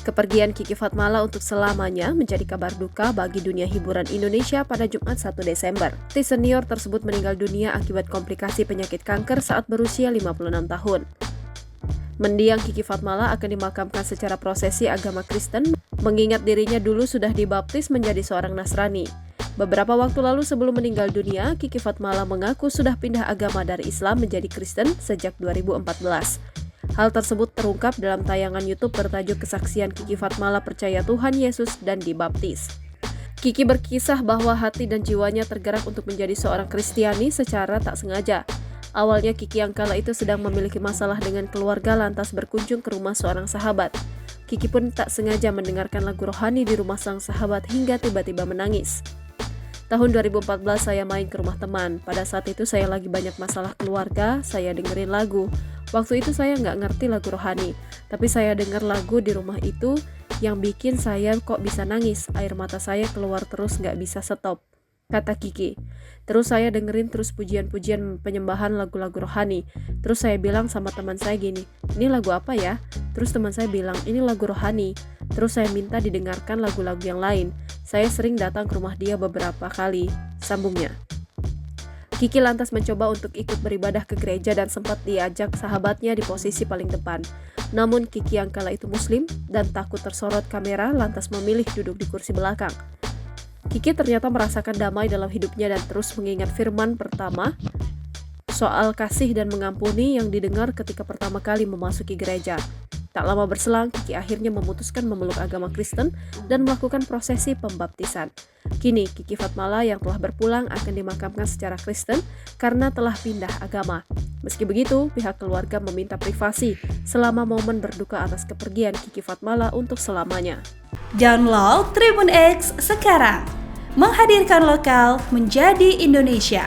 Kepergian Kiki Fatmala untuk selamanya menjadi kabar duka bagi dunia hiburan Indonesia pada Jumat 1 Desember. Artis senior tersebut meninggal dunia akibat komplikasi penyakit kanker saat berusia 56 tahun. Mendiang Kiki Fatmala akan dimakamkan secara prosesi agama Kristen, mengingat dirinya dulu sudah dibaptis menjadi seorang Nasrani. Beberapa waktu lalu sebelum meninggal dunia, Kiki Fatmala mengaku sudah pindah agama dari Islam menjadi Kristen sejak 2014. Hal tersebut terungkap dalam tayangan YouTube bertajuk Kesaksian Kiki Fatmala Percaya Tuhan Yesus dan Dibaptis. Kiki berkisah bahwa hati dan jiwanya tergerak untuk menjadi seorang Kristiani secara tak sengaja. Awalnya Kiki yang kala itu sedang memiliki masalah dengan keluarga lantas berkunjung ke rumah seorang sahabat. Kiki pun tak sengaja mendengarkan lagu rohani di rumah sang sahabat hingga tiba-tiba menangis. Tahun 2014 saya main ke rumah teman. Pada saat itu saya lagi banyak masalah keluarga, saya dengerin lagu. Waktu itu saya nggak ngerti lagu rohani, tapi saya dengar lagu di rumah itu yang bikin saya kok bisa nangis. Air mata saya keluar terus nggak bisa stop, kata Kiki. Terus saya dengerin terus pujian-pujian penyembahan lagu-lagu rohani. Terus saya bilang sama teman saya gini, ini lagu apa ya? Terus teman saya bilang, ini lagu rohani. Terus saya minta didengarkan lagu-lagu yang lain. Saya sering datang ke rumah dia beberapa kali, sambungnya. Kiki lantas mencoba untuk ikut beribadah ke gereja dan sempat diajak sahabatnya di posisi paling depan. Namun Kiki yang kala itu muslim dan takut tersorot kamera lantas memilih duduk di kursi belakang. Kiki ternyata merasakan damai dalam hidupnya dan terus mengingat firman pertama soal kasih dan mengampuni yang didengar ketika pertama kali memasuki gereja. Tak lama berselang, Kiki akhirnya memutuskan memeluk agama Kristen dan melakukan prosesi pembaptisan. Kini, Kiki Fatmala yang telah berpulang akan dimakamkan secara Kristen karena telah pindah agama. Meski begitu, pihak keluarga meminta privasi selama momen berduka atas kepergian Kiki Fatmala untuk selamanya. Download Tribun X sekarang, menghadirkan lokal menjadi Indonesia.